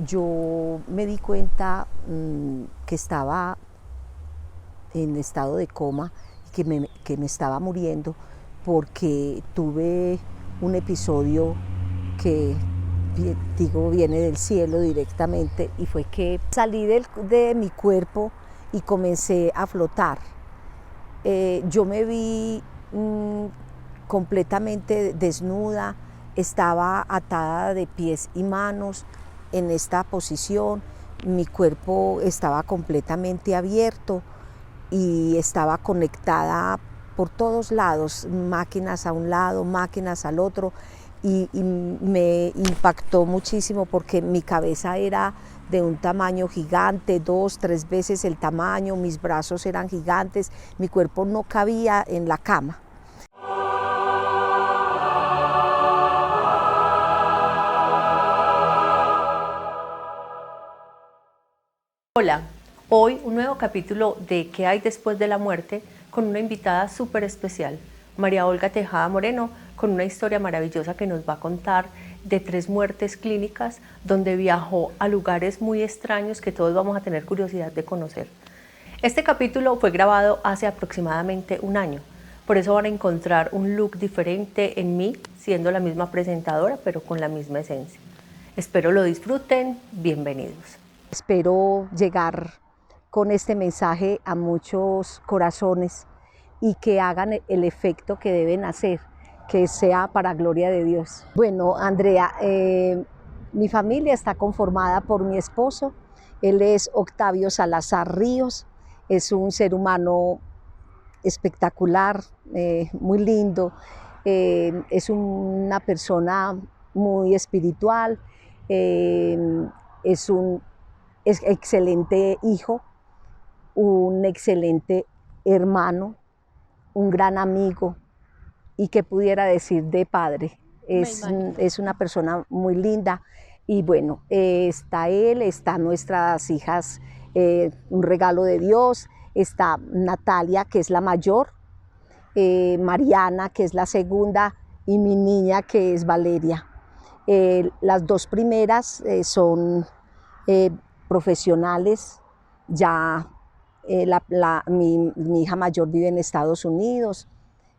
Yo me di cuenta que estaba en estado de coma y que me estaba muriendo porque tuve un episodio que viene del cielo directamente, y fue que salí de mi cuerpo y comencé a flotar. Yo me vi completamente desnuda, estaba atada de pies y manos en esta posición, mi cuerpo estaba completamente abierto y estaba conectada por todos lados, máquinas a un lado, máquinas al otro, y me impactó muchísimo porque mi cabeza era de un tamaño gigante, 2, 3 veces el tamaño, mis brazos eran gigantes, mi cuerpo no cabía en la cama. Hola, hoy un nuevo capítulo de ¿Qué hay después de la muerte? Con una invitada súper especial, María Olga Tejada Moreno, con una historia maravillosa que nos va a contar de 3 muertes clínicas donde viajó a lugares muy extraños que todos vamos a tener curiosidad de conocer. Este capítulo fue grabado hace aproximadamente un año, por eso van a encontrar un look diferente en mí, siendo la misma presentadora, pero con la misma esencia. Espero lo disfruten, bienvenidos. Espero llegar con este mensaje a muchos corazones y que hagan el efecto que deben hacer, que sea para gloria de Dios. Bueno, Andrea, mi familia está conformada por mi esposo. Él es Octavio Salazar Ríos, es un ser humano espectacular, muy lindo, es una persona muy espiritual, es un excelente hijo, un excelente hermano, un gran amigo, y qué pudiera decir de padre. Es una persona muy linda. Y bueno, está él, están nuestras hijas, un regalo de Dios, está Natalia, que es la mayor, Mariana, que es la segunda, y mi niña, que es Valeria. Las 2 primeras son profesionales, ya mi hija mayor vive en Estados Unidos,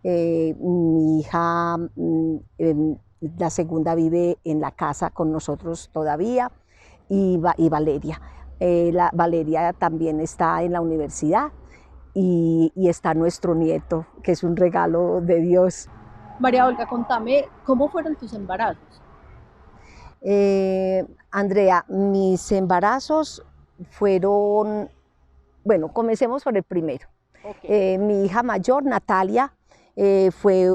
mi hija, la segunda, vive en la casa con nosotros todavía, y Valeria. Valeria también está en la universidad, y está nuestro nieto, que es un regalo de Dios. María Olga, contame, ¿cómo fueron tus embarazos? Andrea, mis embarazos fueron, bueno, comencemos por el primero. Okay. Mi hija mayor, Natalia, fue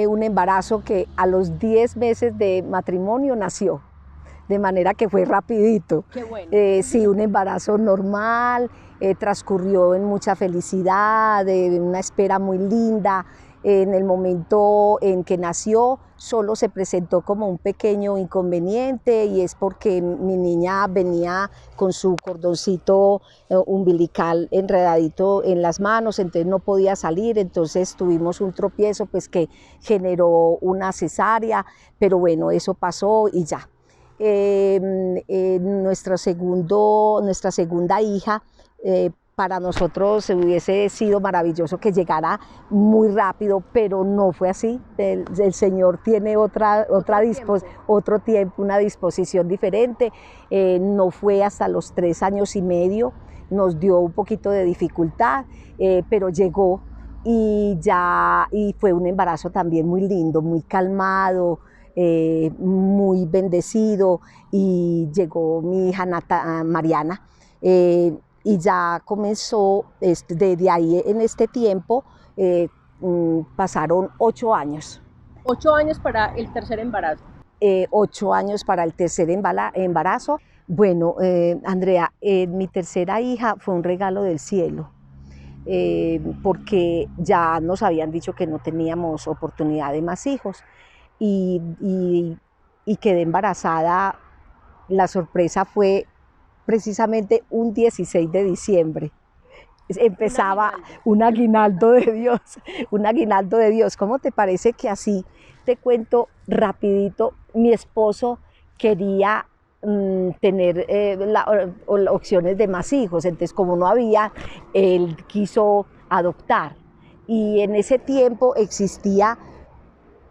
un embarazo que a los 10 meses de matrimonio nació, de manera que fue rapidito. Qué bueno. Sí, un embarazo normal, transcurrió en mucha felicidad, una espera muy linda. En el momento en que nació, solo se presentó como un pequeño inconveniente, y es porque mi niña venía con su cordoncito umbilical enredadito en las manos, entonces no podía salir, entonces tuvimos un tropiezo pues que generó una cesárea, pero bueno, eso pasó y ya. Nuestra segunda hija, para nosotros hubiese sido maravilloso que llegara muy rápido, pero no fue así. El Señor tiene otro tiempo, una disposición diferente. No fue hasta los 3 años y medio, nos dio un poquito de dificultad, pero llegó, y fue un embarazo también muy lindo, muy calmado, muy bendecido, y llegó mi hija Mariana. Y ya comenzó, desde ahí en este tiempo, pasaron 8 años. 8 años para el tercer embarazo. 8 años para el tercer embarazo. Bueno, Andrea, mi tercera hija fue un regalo del cielo, porque ya nos habían dicho que no teníamos oportunidad de más hijos, y quedé embarazada. La sorpresa fue precisamente un 16 de diciembre. Empezaba un aguinaldo de Dios, un aguinaldo de Dios. ¿Cómo te parece que así, te cuento rapidito, mi esposo quería tener opciones de más hijos. Entonces, como no había, él quiso adoptar. Y en ese tiempo existía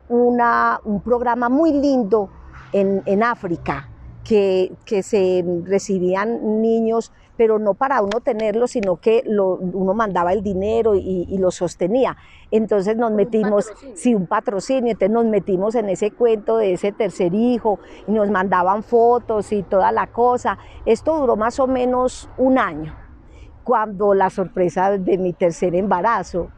un programa muy lindo en África, que se recibían niños, pero no para uno tenerlos, sino que uno mandaba el dinero y lo sostenía. Entonces nos metimos, sí, un patrocinio, entonces nos metimos en ese cuento de ese tercer hijo, y nos mandaban fotos y toda la cosa. Esto duró más o menos un año, cuando la sorpresa de mi tercer embarazo.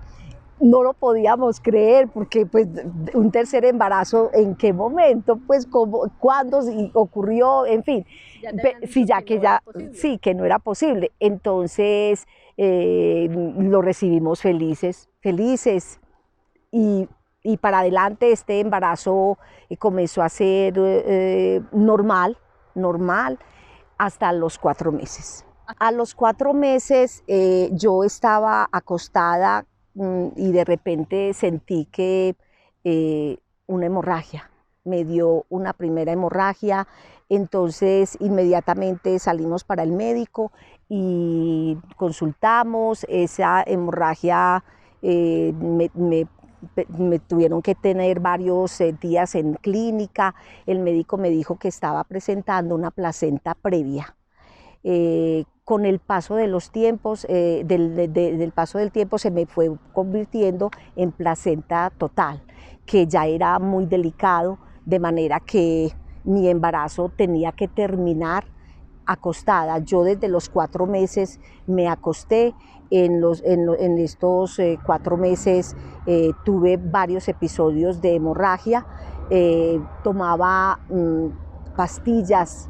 No lo podíamos creer, porque pues un tercer embarazo, ¿en qué momento? Pues cómo, cuándo ocurrió, en fin, sí, ya que ya, sí, que no era posible. Entonces lo recibimos felices, felices, y para adelante este embarazo comenzó a ser normal, normal, hasta los 4 meses. A los 4 meses yo estaba acostada y de repente sentí que una hemorragia, me dio una primera hemorragia. Entonces inmediatamente salimos para el médico y consultamos. Esa hemorragia me tuvieron que tener varios días en clínica. El médico me dijo que estaba presentando una placenta previa. Con el paso de los tiempos, del paso del tiempo, se me fue convirtiendo en placenta total, que ya era muy delicado, de manera que mi embarazo tenía que terminar acostada. Yo desde los 4 meses me acosté. En estos 4 meses tuve varios episodios de hemorragia. Tomaba pastillas,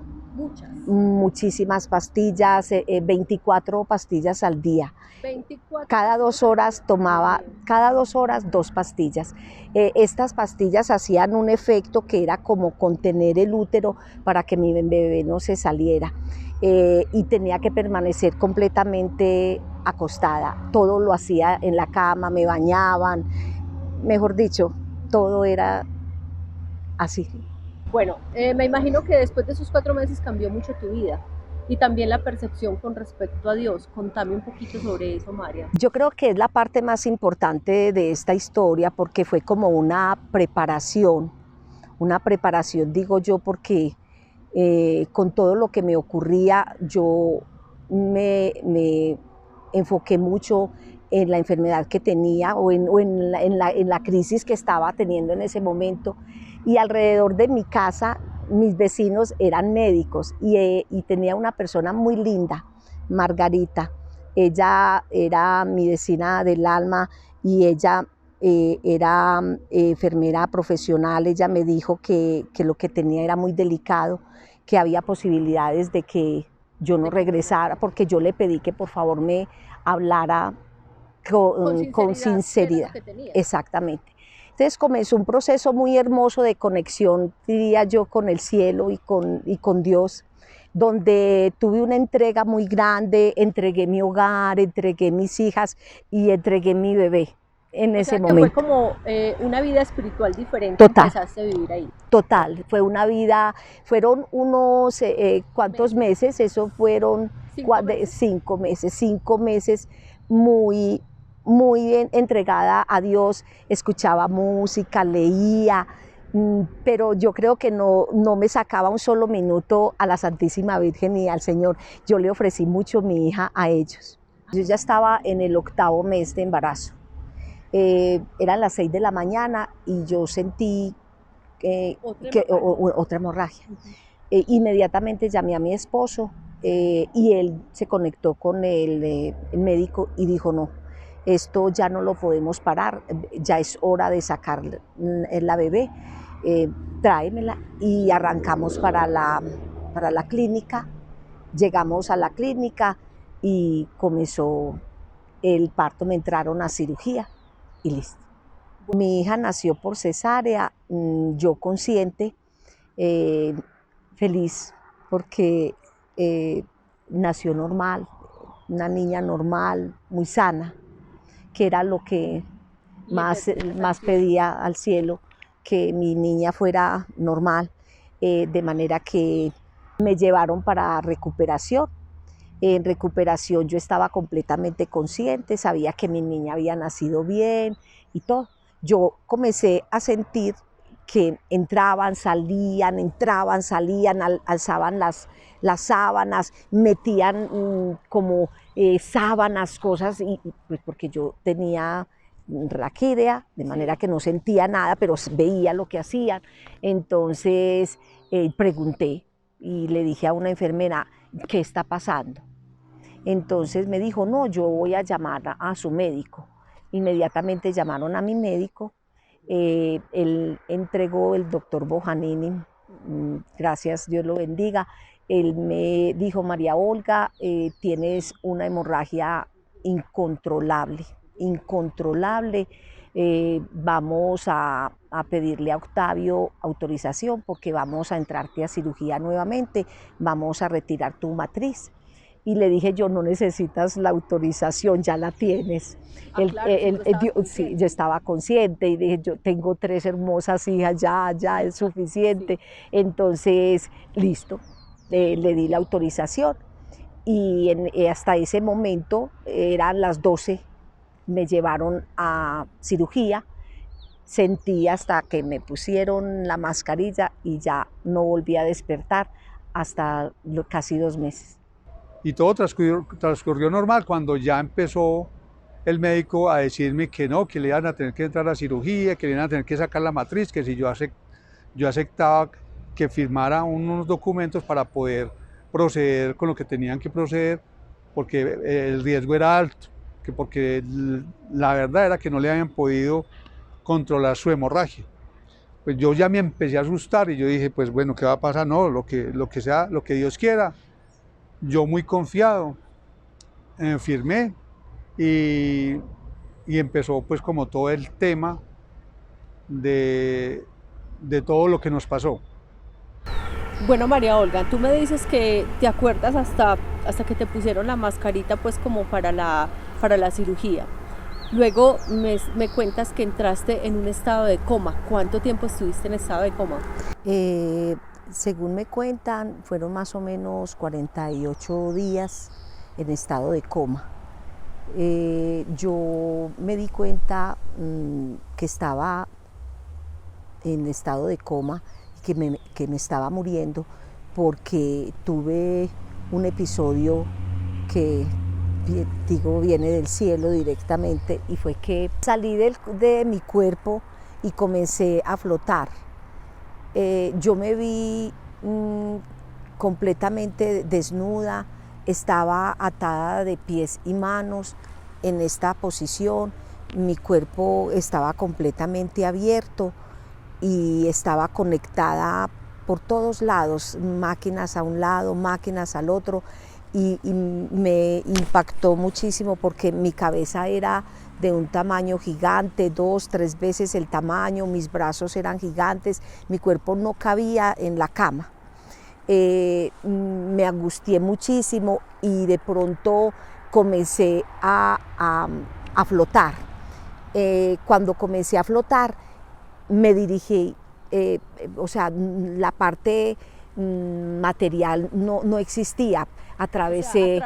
muchísimas pastillas, 24 pastillas al día. 24. Cada 2 horas tomaba, cada 2 horas 2 pastillas. Estas pastillas hacían un efecto que era como contener el útero para que mi bebé no se saliera. Y tenía que permanecer completamente acostada. Todo lo hacía en la cama, me bañaban, mejor dicho, todo era así. Bueno, me imagino que después de esos 4 meses cambió mucho tu vida y también la percepción con respecto a Dios. Contame un poquito sobre eso, María. Yo creo que es la parte más importante de esta historia, porque fue como una preparación, digo yo, porque con todo lo que me ocurría, yo me enfoqué mucho en la enfermedad que tenía, o en la crisis que estaba teniendo en ese momento. Y alrededor de mi casa, mis vecinos eran médicos, y tenía una persona muy linda, Margarita. Ella era mi vecina del alma, y ella era enfermera profesional. Ella me dijo que lo que tenía era muy delicado, que había posibilidades de que yo no regresara, porque yo le pedí que por favor me hablara con sinceridad. Exactamente. Entonces comenzó un proceso muy hermoso de conexión, diría yo, con el cielo y con Dios, donde tuve una entrega muy grande. Entregué mi hogar, entregué mis hijas y entregué mi bebé en ese momento. Fue como una vida espiritual diferente. Total. Empezaste a vivir ahí. Total, fue una vida, fueron unos, ¿cuántos meses? Eso fueron 5 meses, 5 meses muy bien entregada a Dios. Escuchaba música, leía, pero yo creo que no me sacaba un solo minuto a la Santísima Virgen ni al Señor. Yo le ofrecí mucho mi hija a ellos. Yo ya estaba en el 8º mes de embarazo. Eran las 6 de la mañana y yo sentí otra hemorragia. Inmediatamente llamé a mi esposo, y él se conectó con el médico y dijo: no, esto ya no lo podemos parar, ya es hora de sacar la bebé, tráemela. Y arrancamos para la clínica. Llegamos a la clínica y comenzó el parto. Me entraron a cirugía y listo. Mi hija nació por cesárea, yo consciente, feliz, porque nació normal, una niña normal, muy sana, que era lo que más pedía al cielo, que mi niña fuera normal, de manera que Me llevaron para recuperación. En recuperación yo estaba completamente consciente, sabía que mi niña había nacido bien y todo. Yo comencé a sentir que entraban, salían, alzaban las sábanas, metían como sábanas, cosas, pues porque yo tenía raquídea, de manera que no sentía nada, pero veía lo que hacían. Entonces pregunté y le dije a una enfermera, ¿qué está pasando? Entonces me dijo, no, yo voy a llamar a su médico. Inmediatamente llamaron a mi médico. Él entregó, el doctor Bojanini, gracias, Dios lo bendiga. Él me dijo, María Olga, tienes una hemorragia incontrolable, incontrolable. Vamos a pedirle a Octavio autorización porque vamos a entrarte a cirugía nuevamente, vamos a retirar tu matriz. Y le dije yo, no necesitas la autorización, ya la tienes. Sí, yo estaba consciente y dije, yo tengo 3 hermosas hijas, ya es suficiente. Sí. Entonces, listo, le di la autorización y hasta ese momento, eran las 12, me llevaron a cirugía, sentí hasta que me pusieron la mascarilla y ya no volví a despertar hasta casi 2 meses. Y todo transcurrió normal cuando ya empezó el médico a decirme que no, que le iban a tener que entrar a cirugía, que le iban a tener que sacar la matriz, que si yo aceptaba que firmara unos documentos para poder proceder con lo que tenían que proceder, porque el riesgo era alto, que porque la verdad era que no le habían podido controlar su hemorragia. Pues yo ya me empecé a asustar y yo dije, pues bueno, ¿qué va a pasar? No, lo que sea, lo que Dios quiera. Yo muy confiado, firmé y empezó pues como todo el tema de todo lo que nos pasó. Bueno, María Olga, tú me dices que te acuerdas hasta que te pusieron la mascarita pues como para la cirugía. Luego me cuentas que entraste en un estado de coma. ¿Cuánto tiempo estuviste en estado de coma? Según me cuentan, fueron más o menos 48 días en estado de coma. Yo me di cuenta que estaba en estado de coma, que me estaba muriendo, porque tuve un episodio que viene del cielo directamente, y fue que salí de mi cuerpo y comencé a flotar. Yo me vi completamente desnuda, estaba atada de pies y manos en esta posición, mi cuerpo estaba completamente abierto y estaba conectada por todos lados, máquinas a un lado, máquinas al otro, y me impactó muchísimo porque mi cabeza era de un tamaño gigante, 2, 3 veces el tamaño, mis brazos eran gigantes, mi cuerpo no cabía en la cama. Me angustié muchísimo y de pronto comencé a flotar. Cuando comencé a flotar, me dirigí, o sea, la parte material no existía. Atravesé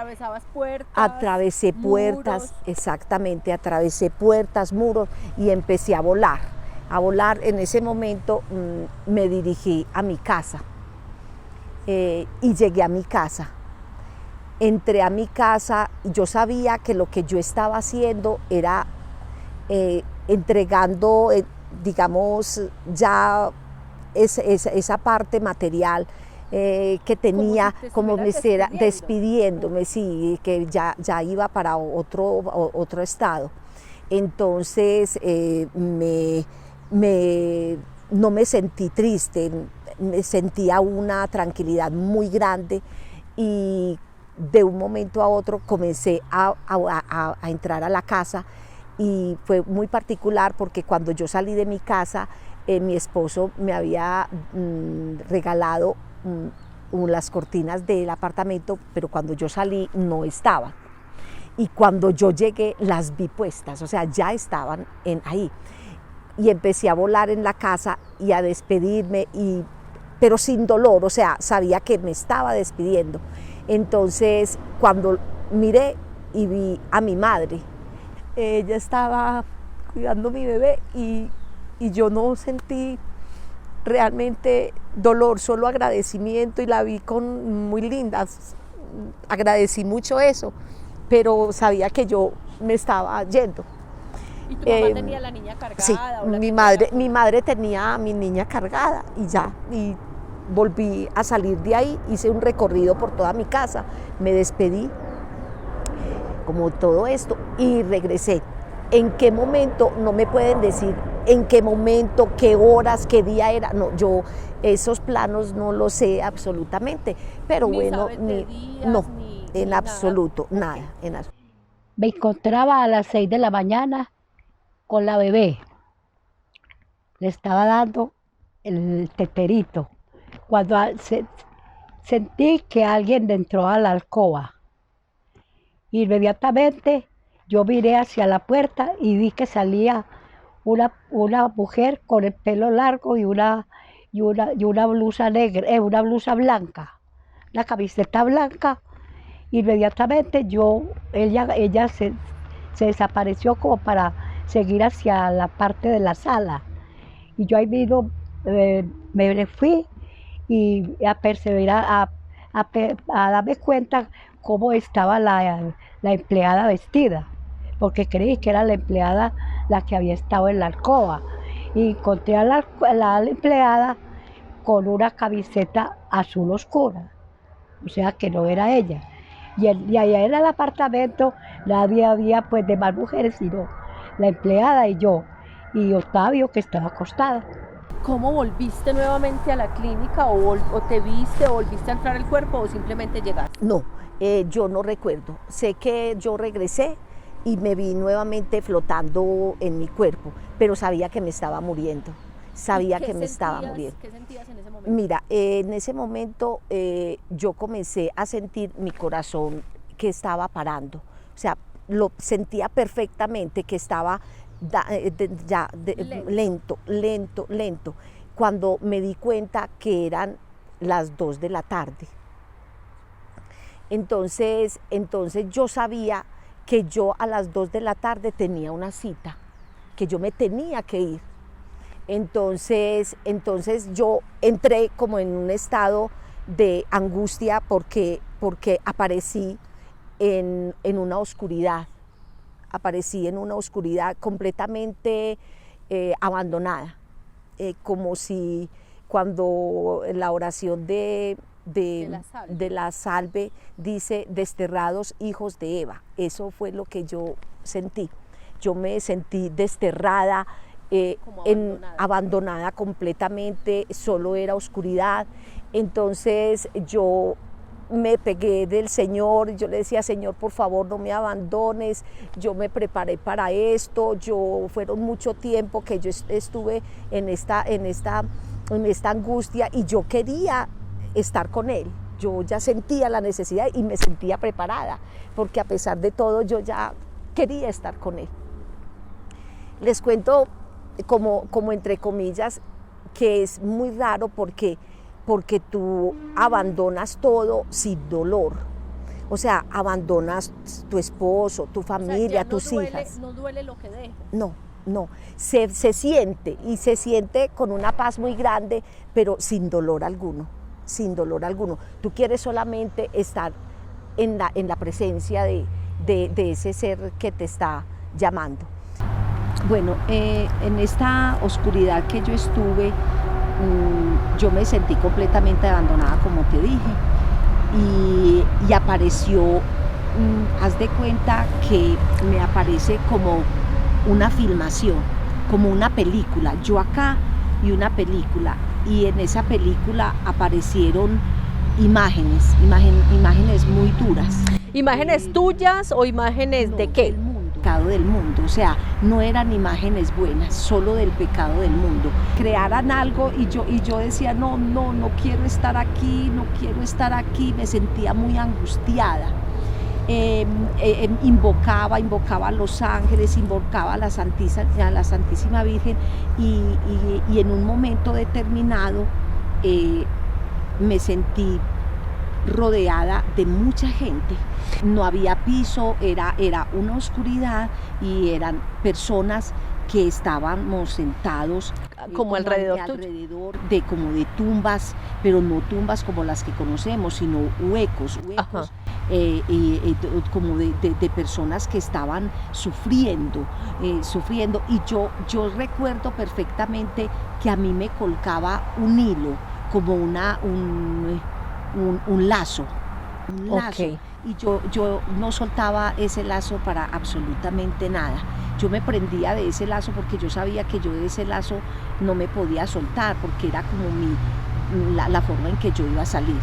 puertas, exactamente, atravesé puertas, muros y empecé a volar. En ese momento me dirigí a mi casa y llegué a mi casa. Entré a mi casa y yo sabía que lo que yo estaba haciendo era entregando, digamos, ya esa parte material que tenía, como me era despidiéndome, sí, que ya iba para otro estado. Entonces no me sentí triste, me sentía una tranquilidad muy grande, y de un momento a otro comencé a entrar a la casa, y fue muy particular porque cuando yo salí de mi casa, mi esposo me había regalado las cortinas del apartamento, pero cuando yo salí no estaban. Y cuando yo llegué las vi puestas, o sea, ya estaban ahí. Y empecé a volar en la casa y a despedirme, y pero sin dolor, o sea, sabía que me estaba despidiendo. Entonces, cuando miré y vi a mi madre, ella estaba cuidando a mi bebé y yo no sentí realmente dolor, solo agradecimiento, y la vi muy linda, agradecí mucho eso, pero sabía que yo me estaba yendo. ¿Y tu mamá tenía la niña cargada? Sí, mi madre tenía a mi niña cargada y ya, y volví a salir de ahí, hice un recorrido por toda mi casa, me despedí, como todo esto, y regresé. ¿En qué momento? No me pueden decir en qué momento, qué horas, qué día era. No, yo esos planos no los sé absolutamente, pero bueno, en absoluto, nada. Me encontraba a las 6 de la mañana con la bebé. Le estaba dando el teterito. Cuando sentí que alguien entró a la alcoba. Inmediatamente yo miré hacia la puerta y vi que salía una mujer con el pelo largo y una blusa negra, una blusa blanca, una camiseta blanca. Inmediatamente ella se desapareció como para seguir hacia la parte de la sala. Y yo ahí mismo me fui y a perseverar, a darme cuenta cómo estaba la empleada vestida, porque creí que era la empleada la que había estado en la alcoba. Y encontré a la empleada con una camiseta azul oscura, o sea que no era ella. Y allá en el apartamento nadie había pues de más mujeres, sino la empleada y yo, y Octavio, que estaba acostado. ¿Cómo volviste nuevamente a la clínica o te viste o volviste a entrar al cuerpo o simplemente llegaste? No, yo no recuerdo. Sé que yo regresé y me vi nuevamente flotando en mi cuerpo, pero sabía que me estaba muriendo. Sabía que me estaba muriendo. ¿Qué sentías en ese momento? Mira, en ese momento yo comencé a sentir mi corazón que estaba parando. O sea, lo sentía perfectamente que estaba lento. Cuando me di cuenta que eran las 2 de la tarde. Entonces yo sabía que yo a las 2 de la tarde tenía una cita, que yo me tenía que ir. Entonces yo entré como en un estado de angustia porque aparecí en una oscuridad. Aparecí en una oscuridad completamente abandonada, como si cuando en la oración de la salve dice desterrados hijos de Eva. Eso fue lo que yo sentí. Yo me sentí desterrada, abandonada completamente, solo era oscuridad. Entonces yo me pegué del Señor, yo le decía, Señor, por favor, no me abandones, yo me preparé para esto, fueron mucho tiempo que yo estuve en esta angustia y yo quería estar con Él. Yo ya sentía la necesidad y me sentía preparada, porque a pesar de todo yo ya quería estar con Él. Les cuento como entre comillas, que es muy raro porque tú abandonas todo sin dolor. O sea, abandonas tu esposo, tu familia, tus hijas. No duele lo que dejas. No. Se siente, y se siente con una paz muy grande, pero sin dolor alguno. Tú quieres solamente estar en la presencia de ese ser que te está llamando. Bueno, en esta oscuridad que yo estuve, yo me sentí completamente abandonada, como te dije, y apareció, haz de cuenta que me aparece como una filmación, como una película, yo acá y una película, y en esa película aparecieron imágenes muy duras. ¿Imágenes tuyas o imágenes de qué? Pecado del mundo, o sea, no eran imágenes buenas, solo del pecado del mundo. Crearan algo y yo decía, no quiero estar aquí, me sentía muy angustiada. Invocaba a los ángeles, invocaba a la Santísima Virgen y en un momento determinado me sentí rodeada de mucha gente. No había piso, era una oscuridad y eran personas que estábamos sentados Como alrededor tuyo. alrededor de como de tumbas, pero no tumbas como las que conocemos, sino huecos, Ajá. como de personas que estaban sufriendo. Y yo recuerdo perfectamente que a mí me colgaba un hilo, como un lazo. Un lazo. Ok. Y yo no soltaba ese lazo para absolutamente nada. Yo me prendía de ese lazo porque yo sabía que yo de ese lazo no me podía soltar, porque era como la forma en que yo iba a salir.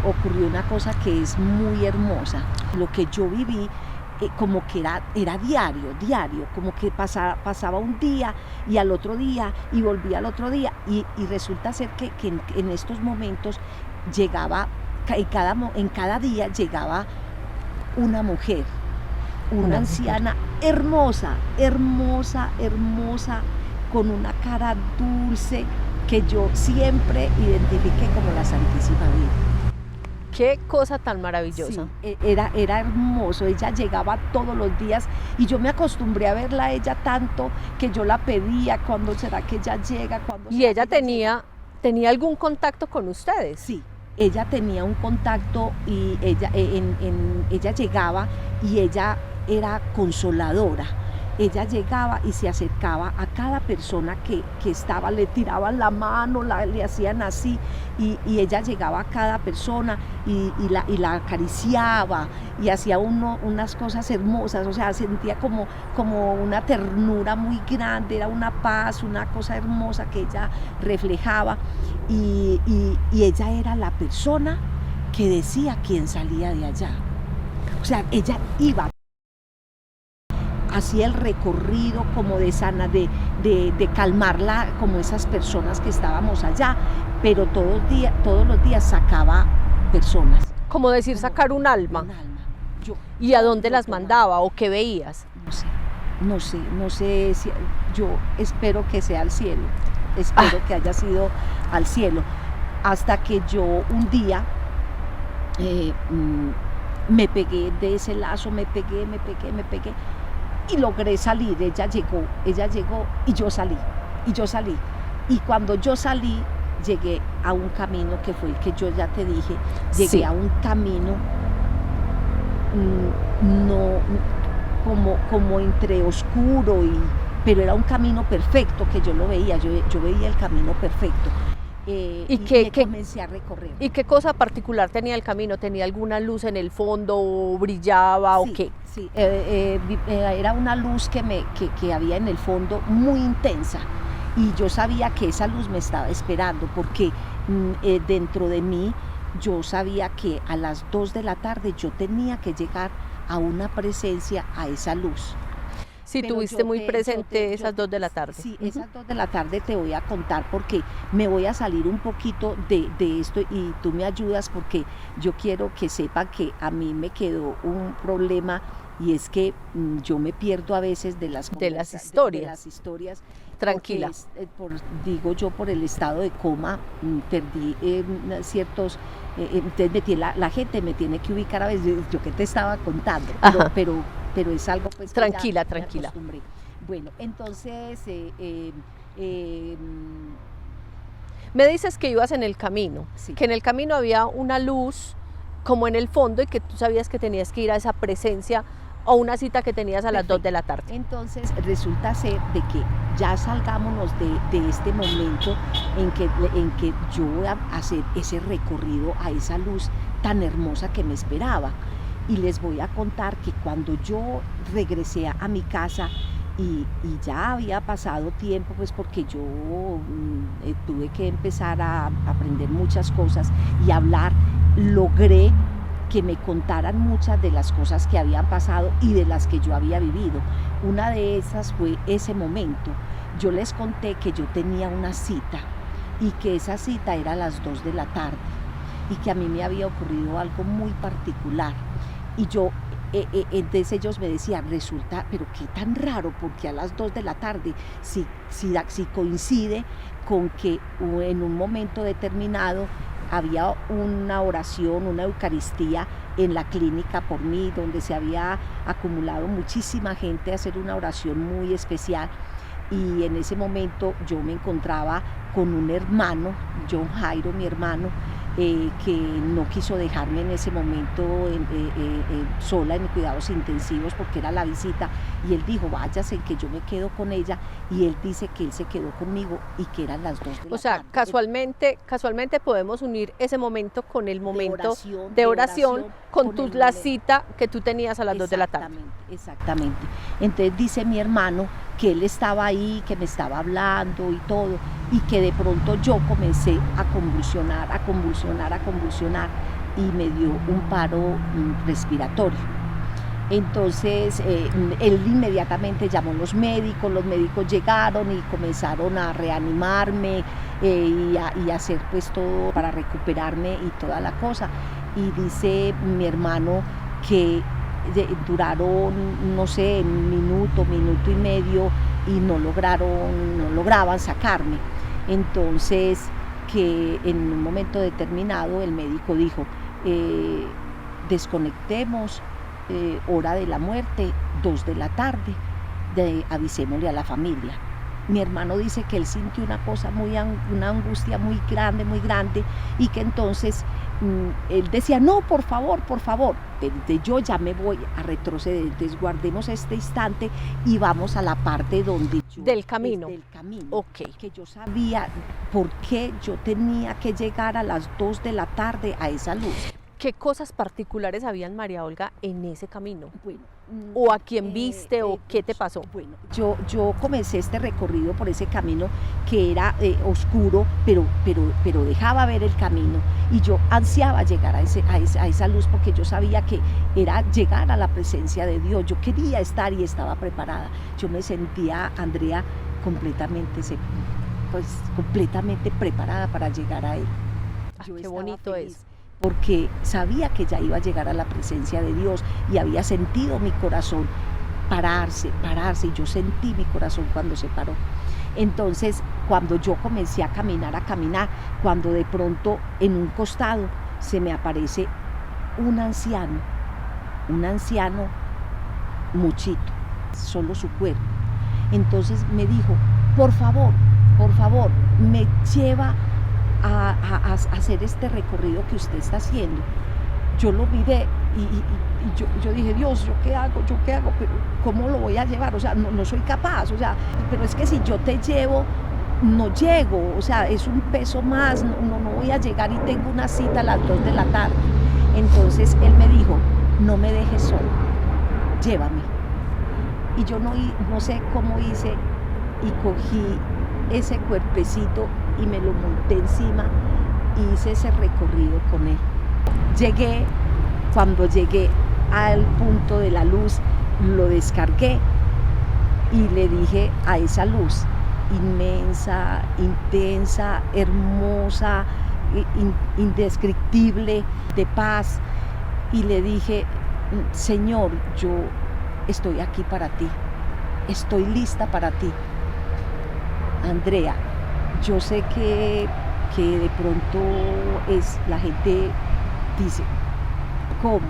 Ocurrió una cosa que es muy hermosa. Lo que yo viví como que era diario, como que pasaba un día y al otro día y volvía al otro día y resulta ser que en estos momentos llegaba, en cada día llegaba una mujer, una anciana hermosa, con una cara dulce que yo siempre identifiqué como la Santísima Virgen. Qué cosa tan maravillosa. Sí, era hermoso, ella llegaba todos los días y yo me acostumbré a verla a ella tanto que yo la pedía, ¿cuándo será que ella llega? ¿Y ella tenía algún contacto con ustedes? Sí, ella tenía un contacto y ella llegaba y ella era consoladora. Ella llegaba y se acercaba a cada persona que estaba, le tiraban la mano, le hacían así, y ella llegaba a cada persona y la acariciaba y hacía unas cosas hermosas, o sea, sentía como una ternura muy grande, era una paz, una cosa hermosa que ella reflejaba, y ella era la persona que decía quién salía de allá. O sea, ella iba, hacía el recorrido como de calmarla, como esas personas que estábamos allá, pero todos los días sacaba personas. Como decir, sacar un alma. Un alma. ¿Y a dónde las mandaba o qué veías? No sé si, yo espero que sea al cielo, espero que haya sido al cielo, hasta que yo un día me pegué de ese lazo, me pegué y logré salir. Ella llegó y yo salí. Y cuando yo salí, llegué a un camino que fue el que yo ya te dije, llegué Sí. a un camino como entre oscuro, pero era un camino perfecto que yo lo veía, yo veía el camino perfecto. Comencé a recorrer. ¿Y qué cosa particular tenía el camino? ¿Tenía alguna luz en el fondo o brillaba Sí, o qué? Sí, era una luz que había en el fondo muy intensa y yo sabía que esa luz me estaba esperando porque dentro de mí yo sabía que a las 2 de la tarde yo tenía que llegar a una presencia, a esa luz. Sí, Pero tuviste muy presente esas 2 de la tarde. Sí, esas 2 de la tarde te voy a contar porque me voy a salir un poquito de esto y tú me ayudas porque yo quiero que sepan que a mí me quedó un problema y es que yo me pierdo a veces de las historias. Tranquila. Digo, por el estado de coma, perdí ciertos, entonces la gente me tiene que ubicar a veces, yo que te estaba contando, pero es algo pues tranquila. me acostumbré. Bueno, entonces me dices que ibas en el camino, sí. Que en el camino había una luz como en el fondo y que tú sabías que tenías que ir a esa presencia o una cita que tenías a las 2 de la tarde. Entonces resulta ser de que ya salgámonos de este momento en que yo voy a hacer ese recorrido a esa luz tan hermosa que me esperaba. Y les voy a contar que cuando yo regresé a mi casa y ya había pasado tiempo, pues porque yo tuve que empezar a aprender muchas cosas y hablar, logré que me contaran muchas de las cosas que habían pasado y de las que yo había vivido. Una de esas fue ese momento. Yo les conté que yo tenía una cita y que esa cita era a las 2 de la tarde y que a mí me había ocurrido algo muy particular. Y yo Entonces ellos me decían, resulta, pero qué tan raro, porque a las 2 de la tarde, si coincide con que en un momento determinado había una oración, una Eucaristía en la clínica por mí, donde se había acumulado muchísima gente a hacer una oración muy especial. Y en ese momento yo me encontraba con un hermano, John Jairo, mi hermano, que no quiso dejarme en ese momento sola en cuidados intensivos porque era la visita, y él dijo, váyase, que yo me quedo con ella, y él dice que él se quedó conmigo y que eran las 2 de la tarde. O sea, casualmente podemos unir ese momento con el momento de oración con el la momento. cita que tú tenías a las 2 de la tarde. Exactamente. Entonces dice mi hermano que él estaba ahí, que me estaba hablando y todo, y que de pronto yo comencé a convulsionar, y me dio un paro respiratorio. Entonces él inmediatamente llamó a los médicos llegaron y comenzaron a reanimarme y a hacer pues todo para recuperarme y toda la cosa. Y dice mi hermano que duraron, no sé, un minuto y medio, y no lograban sacarme. Entonces, que en un momento determinado el médico dijo, desconectemos, hora de la muerte, 2 de la tarde, avisémosle a la familia. Mi hermano dice que él sintió una angustia muy grande, y que entonces él decía, no, por favor, pero yo ya me voy a retroceder, entonces guardemos este instante y vamos a la parte donde yo... Del camino. Ok. Que yo sabía por qué yo tenía que llegar a las 2 de la tarde a esa luz. ¿Qué cosas particulares habían, María Olga, en ese camino? Bueno, ¿O a quién viste o qué te pasó? Bueno, yo comencé este recorrido por ese camino que era oscuro, pero dejaba ver el camino, y yo ansiaba llegar a esa luz, porque yo sabía que era llegar a la presencia de Dios. Yo quería estar y estaba preparada. Yo me sentía, Andrea, completamente preparada para llegar a Él. Qué bonito es. Porque sabía que ya iba a llegar a la presencia de Dios, y había sentido mi corazón pararse, y yo sentí mi corazón cuando se paró. Entonces, cuando yo comencé a caminar, cuando de pronto en un costado se me aparece un anciano muchito, solo su cuerpo. Entonces me dijo, por favor, me lleva a hacer este recorrido que usted está haciendo. Yo lo miré y yo dije, Dios, ¿yo qué hago? Pero ¿cómo lo voy a llevar? O sea, no soy capaz, o sea, pero es que si yo te llevo, no llego, o sea, es un peso más, no voy a llegar, y tengo una cita a las 2 de la tarde. Entonces él me dijo, no me dejes solo, llévame. Y yo no sé cómo hice, y cogí ese cuerpecito y me lo monté encima y hice ese recorrido con él. Cuando llegué al punto de la luz, lo descargué y le dije a esa luz inmensa, intensa, hermosa, indescriptible, de paz, y le dije, Señor, yo estoy aquí para ti, estoy lista para ti. Andrea, yo sé que de pronto la gente dice, ¿cómo?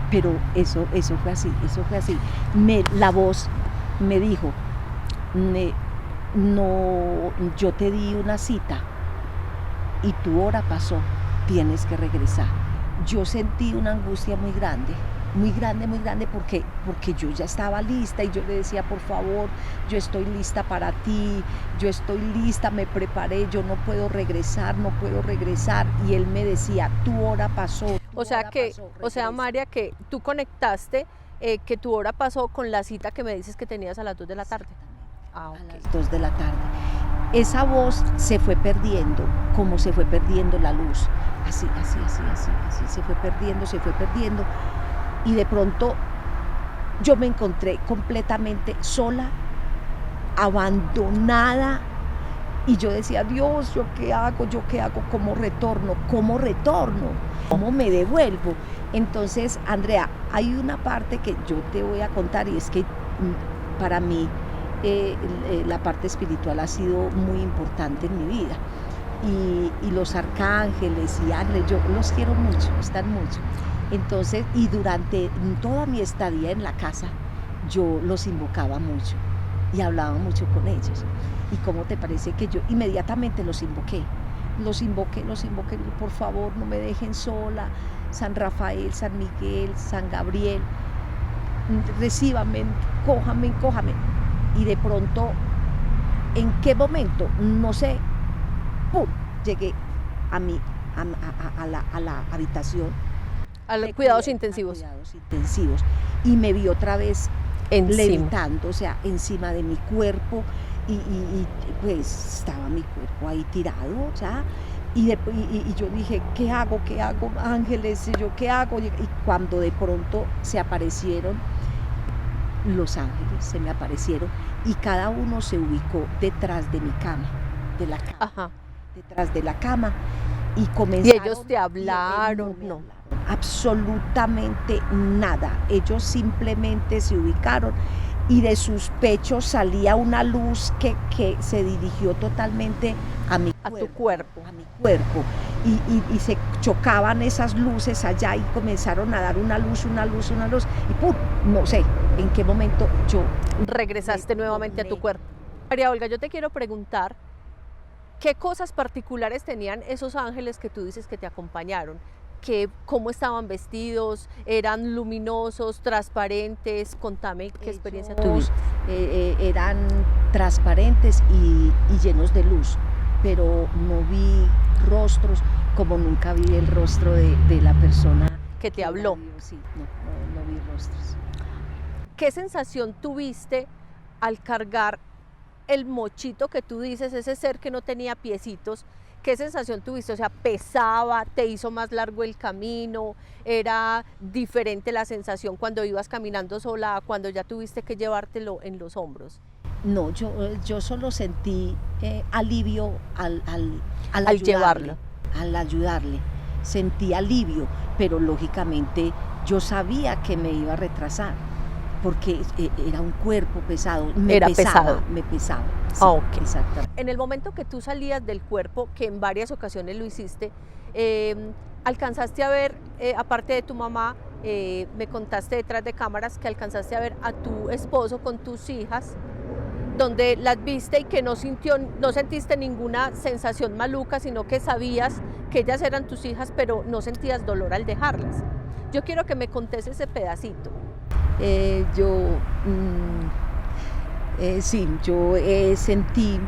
Pero eso fue así. La voz me dijo, no, yo te di una cita y tu hora pasó, tienes que regresar. Yo sentí una angustia muy grande, porque yo ya estaba lista, y yo le decía, por favor, yo estoy lista para ti, yo estoy lista, me preparé, yo no puedo regresar, y él me decía, tu hora pasó. O sea, María, que tú conectaste que tu hora pasó con la cita que me dices que tenías a las 2 de la tarde. A las 2 de la tarde. Esa voz se fue perdiendo, como se fue perdiendo la luz, así, se fue perdiendo, y de pronto yo me encontré completamente sola, abandonada, Y yo decía, Dios, ¿yo qué hago? ¿Yo qué hago? ¿Cómo retorno? ¿Cómo retorno? ¿Cómo me devuelvo? Entonces, Andrea, hay una parte que yo te voy a contar y es que para mí la parte espiritual ha sido muy importante en mi vida. Y los arcángeles y ángeles, yo los quiero mucho, están mucho. Entonces, y durante toda mi estadía en la casa, yo los invocaba mucho y hablaba mucho con ellos. ¿Y cómo te parece que yo inmediatamente los invoqué? Los invoqué, por favor, no me dejen sola. San Rafael, San Miguel, San Gabriel, recíbame, cójame. Y de pronto, ¿en qué momento? No sé, ¡pum!, llegué a la habitación. A los cuidados intensivos. Y me vi otra vez Encima. levitando, o sea, encima de mi cuerpo, y pues estaba mi cuerpo ahí tirado ya. Y yo dije, ¿qué hago? Ángeles, ¿y yo qué hago? Y cuando de pronto se aparecieron los ángeles, se me aparecieron, y cada uno se ubicó detrás de mi cama, de la cama. Ajá. Detrás de la cama, y comenzaron. ¿Y ellos te hablaron? No. Absolutamente nada. Ellos simplemente se ubicaron y de sus pechos salía una luz que se dirigió totalmente a mi cuerpo. A tu cuerpo. A mi cuerpo. Y se chocaban esas luces allá y comenzaron a dar una luz, y ¡pum!, no sé en qué momento yo regresaste nuevamente a tu cuerpo. María Olga, yo te quiero preguntar, ¿qué cosas particulares tenían esos ángeles que tú dices que te acompañaron? ¿Cómo estaban vestidos? ¿Eran luminosos, transparentes? Contame qué experiencia tuviste. Eran transparentes y llenos de luz, pero no vi rostros como nunca vi el rostro de la persona que te habló. Sí, no vi rostros. ¿Qué sensación tuviste al cargar el mochito que tú dices, ese ser que no tenía piecitos? ¿Qué sensación tuviste? O sea, ¿pesaba? ¿Te hizo más largo el camino? ¿Era diferente la sensación cuando ibas caminando sola a cuando ya tuviste que llevártelo en los hombros? No, yo solo sentí alivio al llevarlo. Al ayudarle. Sentí alivio, pero lógicamente yo sabía que me iba a retrasar, porque era un cuerpo pesado. Me pesaba. Sí, okay. Exactamente. En el momento que tú salías del cuerpo, que en varias ocasiones lo hiciste, alcanzaste a ver, aparte de tu mamá, me contaste detrás de cámaras que alcanzaste a ver a tu esposo con tus hijas, donde las viste y que no sentiste ninguna sensación maluca, sino que sabías que ellas eran tus hijas, pero no sentías dolor al dejarlas. Yo quiero que me contes ese pedacito. Sí, yo sentí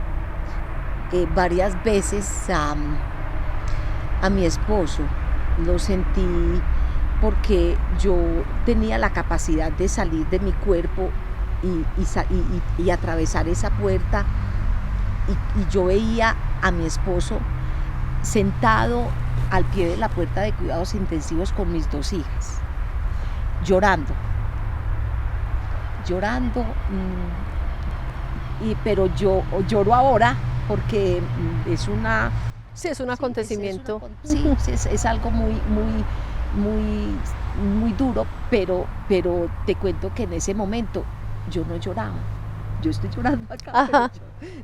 varias veces a mi esposo. Lo sentí porque yo tenía la capacidad de salir de mi cuerpo y atravesar esa puerta, y yo veía a mi esposo sentado al pie de la puerta de cuidados intensivos con mis 2 hijas, llorando, pero yo lloro ahora porque es una... Sí, es un acontecimiento. Es algo muy duro, pero te cuento que en ese momento yo no lloraba. Yo estoy llorando acá,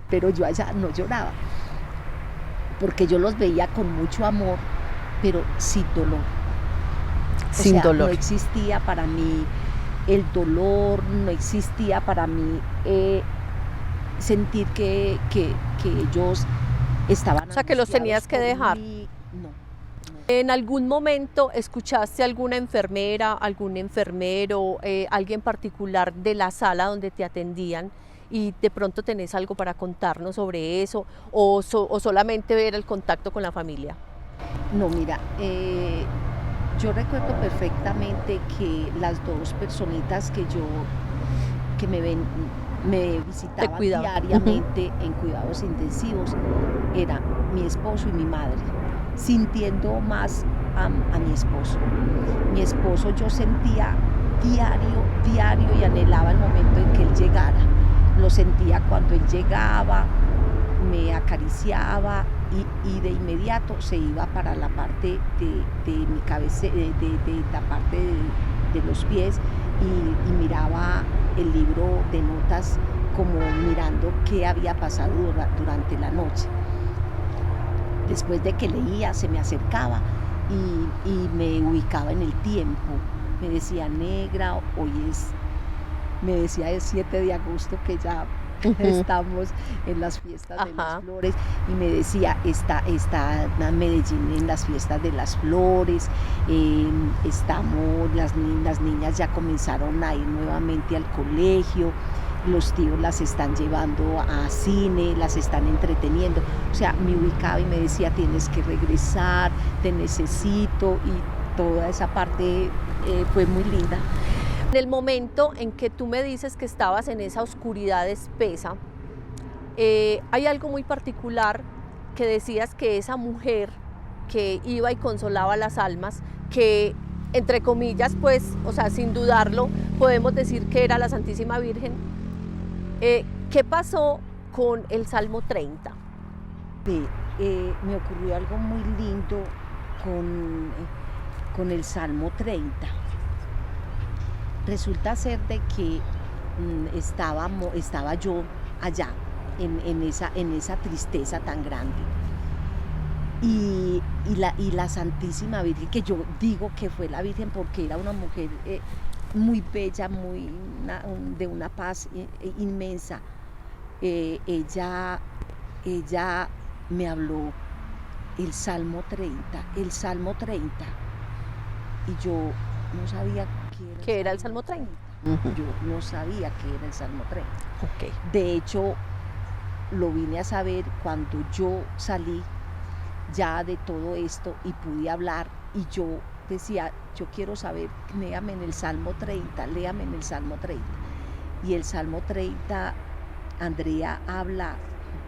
pero yo allá no lloraba, porque yo los veía con mucho amor, pero sin dolor. Sin dolor. No existía para mí el dolor, no existía para mí sentir que ellos estaban... O sea, que los tenías que dejar. No. ¿En algún momento escuchaste a alguna enfermera, algún enfermero, alguien particular de la sala donde te atendían, y de pronto tenés algo para contarnos sobre eso, o solamente ver el contacto con la familia? No, mira, yo recuerdo perfectamente que las 2 personitas que me visitaban diariamente en cuidados intensivos eran mi esposo y mi madre, sintiendo más a mi esposo. Mi esposo yo sentía diario y anhelaba el momento en que él llegara. Lo sentía cuando él llegaba, me acariciaba y de inmediato se iba para la parte de mi cabeza, de la parte de los pies y miraba el libro de notas como mirando qué había pasado durante la noche. Después de que leía, se me acercaba y me ubicaba en el tiempo. Me decía, negra, hoy me decía el 7 de agosto que ya estamos en las fiestas de las flores, y me decía, está Medellín en las fiestas de las flores, estamos, las niñas ya comenzaron a ir nuevamente al colegio, los tíos las están llevando a cine, las están entreteniendo. O sea, me ubicaba y me decía, tienes que regresar, te necesito, y toda esa parte fue muy linda. En el momento en que tú me dices que estabas en esa oscuridad espesa, hay algo muy particular que decías, que esa mujer que iba y consolaba las almas, que entre comillas, pues, o sea, sin dudarlo, podemos decir que era la Santísima Virgen. ¿Qué pasó con el Salmo 30? Me ocurrió algo muy lindo con el Salmo 30. Resulta ser de que estaba yo allá en esa tristeza tan grande, y la Santísima Virgen, que yo digo que fue la Virgen porque era una mujer muy bella, de una paz inmensa, ella me habló el Salmo 30, y yo no sabía ¿Qué era el Salmo 30? Yo no sabía qué era el Salmo 30. Okay. De hecho, lo vine a saber cuando yo salí ya de todo esto y pude hablar, y yo decía, yo quiero saber, léame en el Salmo 30, léame en el Salmo 30. Y el Salmo 30, Andrea habla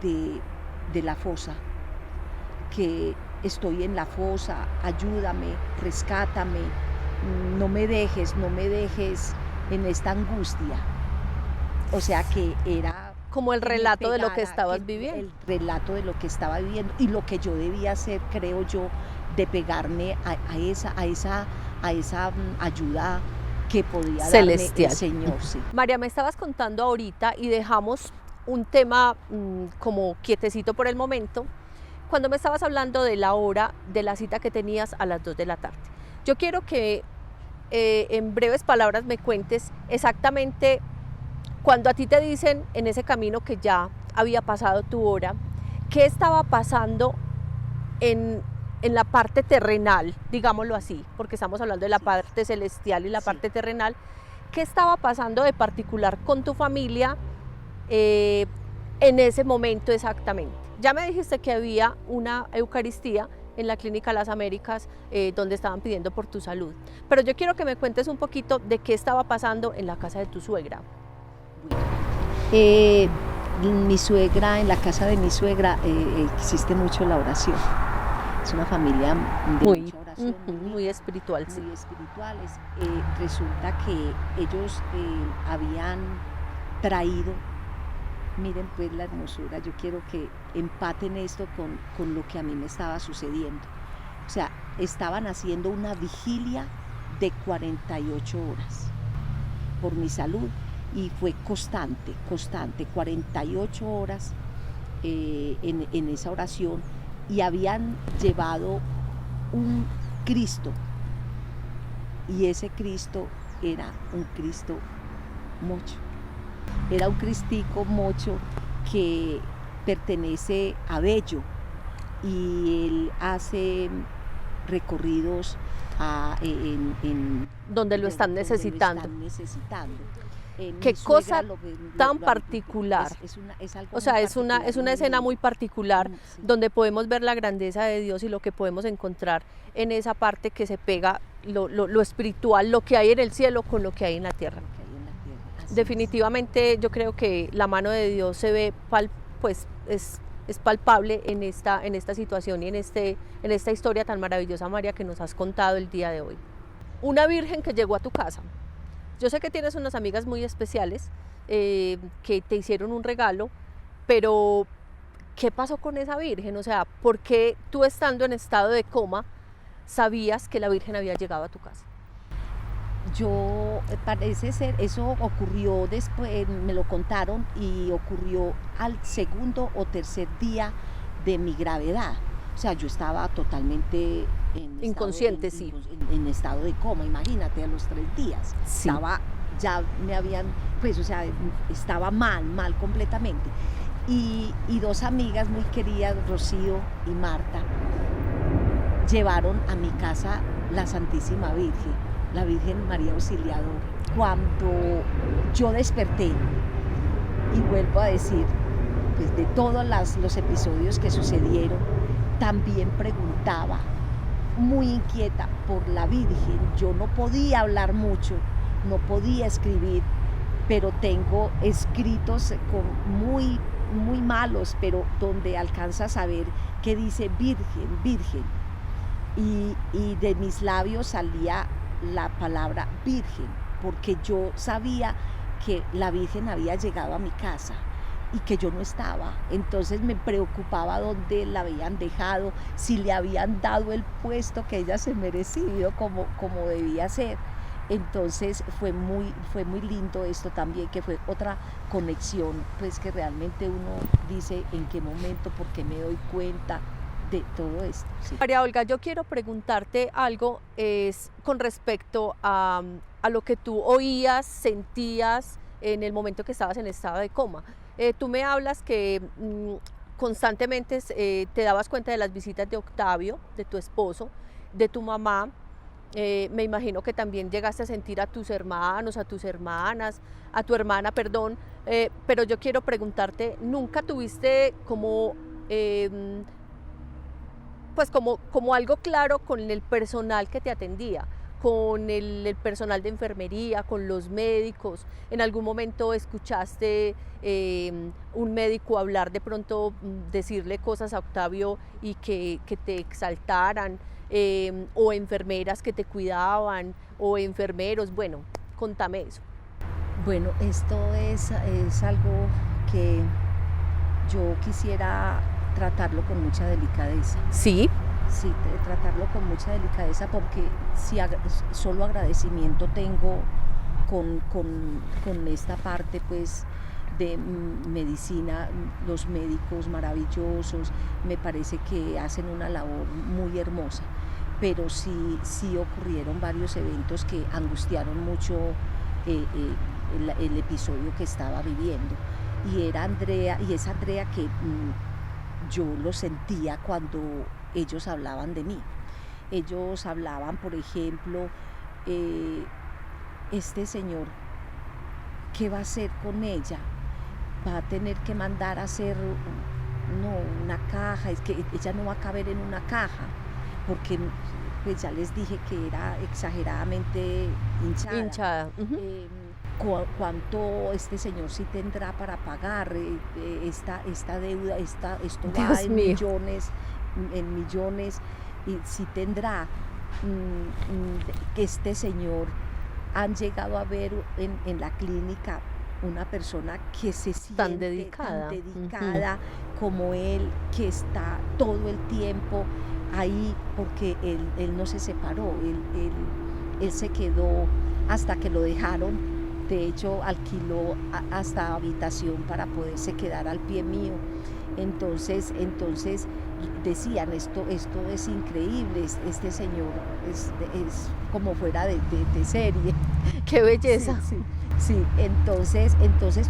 de la fosa, que estoy en la fosa, ayúdame, rescátame, no me dejes en esta angustia. O sea que era como el relato de lo que estabas viviendo. El relato de lo que estaba viviendo y lo que yo debía hacer, creo yo, de pegarme a esa ayuda que podía celestial. Darme el Señor. Sí. María, me estabas contando ahorita, y dejamos un tema como quietecito por el momento, cuando me estabas hablando de la hora de la cita que tenías a las 2 de la tarde. Yo quiero que en breves palabras me cuentes exactamente cuando a ti te dicen en ese camino que ya había pasado tu hora, qué estaba pasando en la parte terrenal, digámoslo así, porque estamos hablando de la parte celestial y la parte terrenal. ¿Qué estaba pasando de particular con tu familia en ese momento exactamente? Ya me dijiste que había una Eucaristía en la Clínica Las Américas, donde estaban pidiendo por tu salud. Pero yo quiero que me cuentes un poquito de qué estaba pasando en la casa de tu suegra. Mi suegra, en la casa de mi suegra existe mucho la oración. Es una familia de mucha oración, muy espiritual. Muy espirituales. Resulta que ellos habían traído, miren pues la hermosura, yo quiero que empaten esto con lo que a mí me estaba sucediendo. O sea, estaban haciendo una vigilia de 48 horas por mi salud, y fue constante, 48 horas en esa oración, y habían llevado un Cristo, y ese Cristo era un Cristo mocho. Era un cristico mocho que pertenece a Bello, y él hace recorridos donde lo están necesitando. Qué cosa tan particular. O sea, es una escena muy particular, sí, donde podemos ver la grandeza de Dios y lo que podemos encontrar en esa parte que se pega lo espiritual, lo que hay en el cielo con lo que hay en la tierra. Definitivamente yo creo que la mano de Dios se ve, pues es palpable en esta situación y en esta historia tan maravillosa, María, que nos has contado el día de hoy. Una virgen que llegó a tu casa. Yo sé que tienes unas amigas muy especiales que te hicieron un regalo, pero ¿qué pasó con esa Virgen? O sea, ¿por qué tú estando en estado de coma sabías que la Virgen había llegado a tu casa? Yo, parece ser, eso ocurrió después, me lo contaron y ocurrió al segundo o tercer día de mi gravedad. O sea, yo estaba totalmente Inconsciente, en estado de coma, imagínate, a los 3 días. Sí. Ya me habían, pues, o sea, estaba mal completamente. Y 2 amigas muy queridas, Rocío y Marta, llevaron a mi casa la Santísima Virgen, la Virgen María Auxiliadora. Cuando yo desperté, y vuelvo a decir, pues de todos los episodios que sucedieron, también preguntaba, muy inquieta por la Virgen. Yo no podía hablar mucho, no podía escribir, pero tengo escritos muy malos, pero donde alcanzas a ver que dice Virgen, Virgen. Y de mis labios salía la palabra Virgen, porque yo sabía que la Virgen había llegado a mi casa y que yo no estaba. Entonces me preocupaba dónde la habían dejado, si le habían dado el puesto que ella se merecía como debía ser. Entonces fue muy lindo esto también, que fue otra conexión, pues que realmente uno dice en qué momento, por qué me doy cuenta de todo esto. Sí. María Olga, yo quiero preguntarte algo, es con respecto a lo que tú oías, sentías en el momento que estabas en estado de coma. Tú me hablas que constantemente te dabas cuenta de las visitas de Octavio, de tu esposo, de tu mamá. Me imagino que también llegaste a sentir a tus hermanos, a tus hermanas, a tu hermana, perdón, pero yo quiero preguntarte, ¿nunca tuviste como, pues como algo claro con el personal que te atendía, con el personal de enfermería, con los médicos? ¿En algún momento escuchaste un médico hablar, de pronto decirle cosas a Octavio y que te exaltaran? O enfermeras que te cuidaban, o enfermeros, bueno, contame eso. Bueno, esto es algo que yo quisiera tratarlo con mucha delicadeza. ¿Sí? Sí, tratarlo con mucha delicadeza, porque solo agradecimiento tengo con esta parte, pues, de medicina, los médicos maravillosos, me parece que hacen una labor muy hermosa, pero sí ocurrieron varios eventos que angustiaron mucho el episodio que estaba viviendo, y era Andrea, y es Andrea que yo lo sentía cuando ellos hablaban de mí. Ellos hablaban, por ejemplo, este señor, ¿qué va a hacer con ella? Va a tener que mandar a hacer una caja, es que ella no va a caber en una caja, porque pues ya les dije que era exageradamente hinchada. ¿Cuánto este señor sí tendrá para pagar esta deuda? Esto va en millones, y sí tendrá. Que este señor, han llegado a ver en la clínica una persona que se siente tan dedicada como él, que está todo el tiempo ahí, porque él no se separó, él se quedó hasta que lo dejaron. De hecho, alquiló hasta habitación para poderse quedar al pie mío. Entonces decían, esto es increíble, este señor es como fuera de serie. ¡Qué belleza! Sí, entonces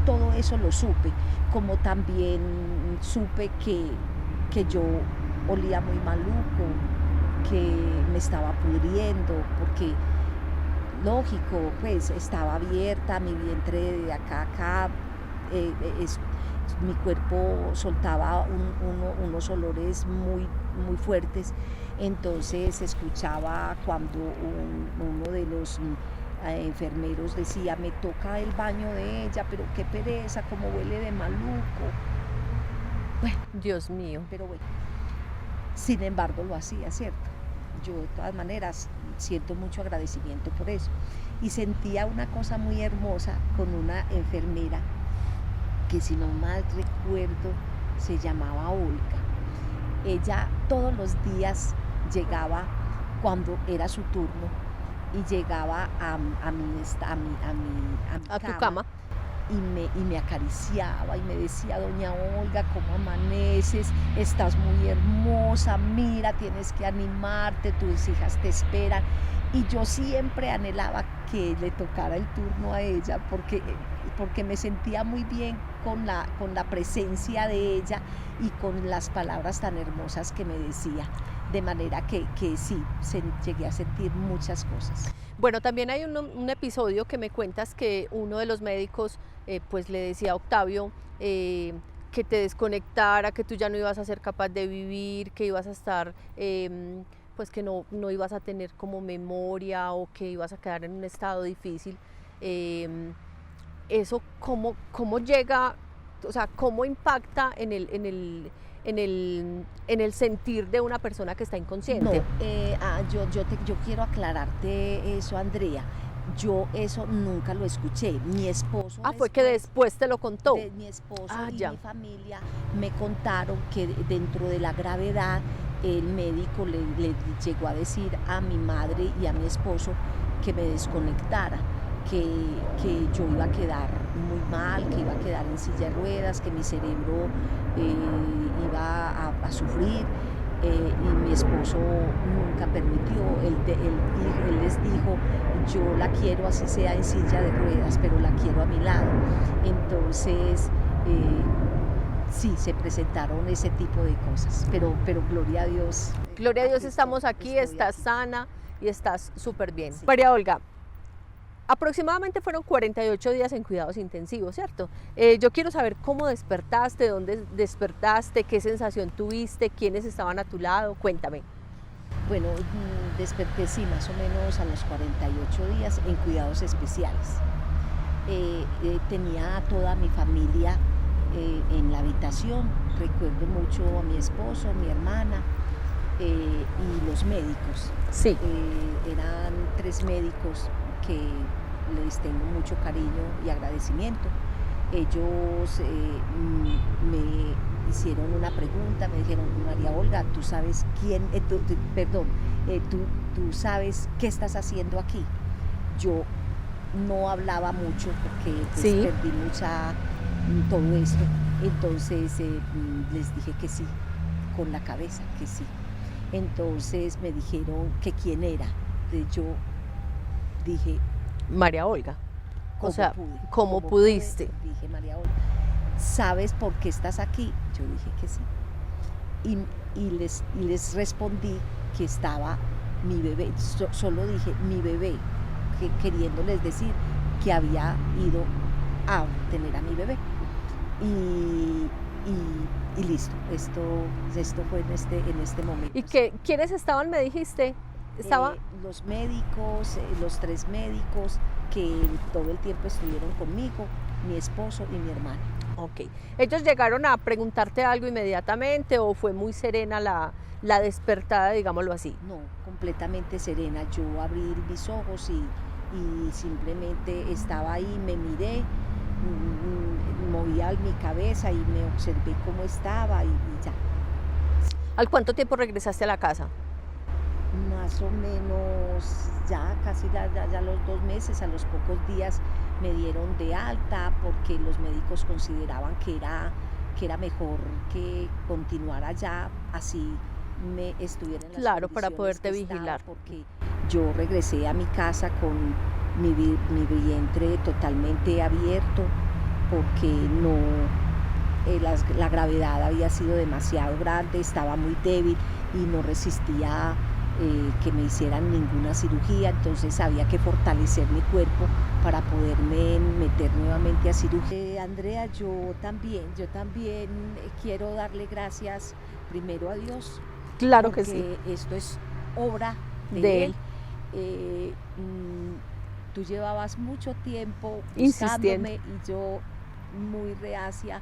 todo eso lo supe, como también supe que yo olía muy maluco, que me estaba pudriendo, porque lógico, pues estaba abierta, mi vientre de acá a acá, mi cuerpo soltaba unos olores muy fuertes. Entonces escuchaba cuando uno de los enfermeros decía, me toca el baño de ella, pero qué pereza, como huele de maluco. Bueno, Dios mío. Pero bueno, sin embargo lo hacía, ¿cierto? Yo de todas maneras siento mucho agradecimiento por eso. Y sentía una cosa muy hermosa con una enfermera que, si no mal recuerdo, se llamaba Olga. Ella todos los días llegaba cuando era su turno y llegaba a tu cama. Y me acariciaba y me decía: doña Olga, ¿cómo amaneces? Estás muy hermosa, mira, tienes que animarte, tus hijas te esperan. Y yo siempre anhelaba que le tocara el turno a ella, porque me sentía muy bien con la presencia de ella y con las palabras tan hermosas que me decía. De manera que sí, llegué a sentir muchas cosas. Bueno, también hay un episodio que me cuentas que uno de los médicos pues le decía a Octavio que te desconectara, que tú ya no ibas a ser capaz de vivir, que ibas a estar, pues que no ibas a tener como memoria o que ibas a quedar en un estado difícil. Eso, ¿cómo llega, o sea, cómo impacta en el sentir de una persona que está inconsciente? No, yo quiero aclararte eso, Andrea. Yo eso nunca lo escuché. Mi esposo. Fue que después te lo contó. Mi esposo y mi familia me contaron que dentro de la gravedad el médico le llegó a decir a mi madre y a mi esposo que me desconectara, que yo iba a quedar muy mal, que iba a quedar en silla de ruedas, que mi cerebro iba a sufrir. Y mi esposo nunca permitió, él les dijo: yo la quiero así sea en silla de ruedas, pero la quiero a mi lado. Entonces sí, se presentaron ese tipo de cosas, pero gloria a Dios. Gloria a Dios, estamos aquí, estás sana y estás súper bien. Sí. María Olga, aproximadamente fueron 48 días en cuidados intensivos, ¿cierto? Yo quiero saber cómo despertaste, dónde despertaste, qué sensación tuviste, quiénes estaban a tu lado, cuéntame. Bueno, desperté sí, más o menos a los 48 días en cuidados especiales. Tenía a toda mi familia en la habitación, recuerdo mucho a mi esposo, a mi hermana y los médicos. Sí. Eran 3 médicos que les tengo mucho cariño y agradecimiento. Ellos me hicieron una pregunta, me dijeron: María Olga, ¿tú sabes tú sabes qué estás haciendo aquí? Yo no hablaba mucho porque pues, ¿sí? Perdí todo esto. Entonces les dije que sí, con la cabeza, que sí. Entonces me dijeron que quién era. Yo dije: María Olga. O sea, pude? ¿cómo pudiste? Dije: María Olga, ¿sabes por qué estás aquí? Yo dije que sí. Y les respondí que estaba mi bebé. Solo dije mi bebé, queriéndoles decir que había ido a tener a mi bebé. Y listo, esto fue en este momento. ¿Y quiénes estaban, me dijiste? Los médicos, los 3 médicos que todo el tiempo estuvieron conmigo, mi esposo y mi hermana. Ok. ¿Ellos llegaron a preguntarte algo inmediatamente o fue muy serena la despertada, digámoslo así? No, completamente serena. Yo abrí mis ojos y simplemente estaba ahí, me miré, movía mi cabeza y me observé cómo estaba y ya. ¿Al cuánto tiempo regresaste a la casa? Más o menos ya casi ya los 2 meses, a los pocos días me dieron de alta porque los médicos consideraban que era mejor que continuara allá, así me estuviera en las claro, para condiciones poderte que estaba, vigilar. porque yo regresé a mi casa con mi vientre totalmente abierto porque la gravedad había sido demasiado grande, estaba muy débil y no resistía que me hicieran ninguna cirugía, entonces había que fortalecer mi cuerpo para poderme meter nuevamente a cirugía. Andrea, yo también quiero darle gracias primero a Dios. Claro que sí. Porque esto es obra de Él. Tú llevabas mucho tiempo insistiendo buscándome y yo muy reacia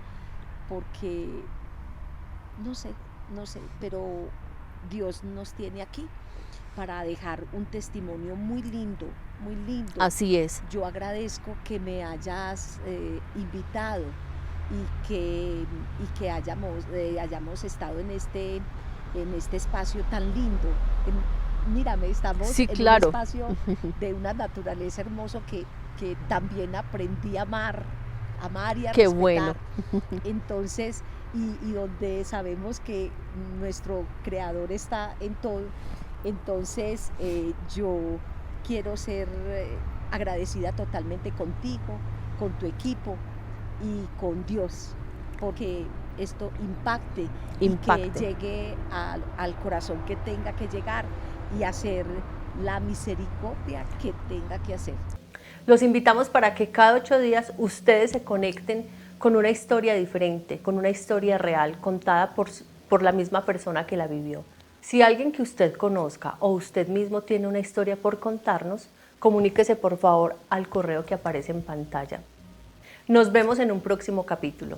porque no sé, pero Dios nos tiene aquí para dejar un testimonio muy lindo, muy lindo. Así es. Yo agradezco que me hayas invitado y que hayamos estado en este espacio tan lindo. Mírame, estamos Sí, en claro. un espacio de una naturaleza hermoso que también aprendí a amar y a Qué respetar. bueno. Entonces, y donde sabemos que nuestro creador está en todo, entonces yo quiero ser agradecida totalmente contigo, con tu equipo y con Dios, porque esto impacte y que llegue al corazón que tenga que llegar y hacer la misericordia que tenga que hacer. Los invitamos para que cada 8 días ustedes se conecten con una historia diferente, con una historia real, contada por la misma persona que la vivió. Si alguien que usted conozca o usted mismo tiene una historia por contarnos, comuníquese por favor al correo que aparece en pantalla. Nos vemos en un próximo capítulo.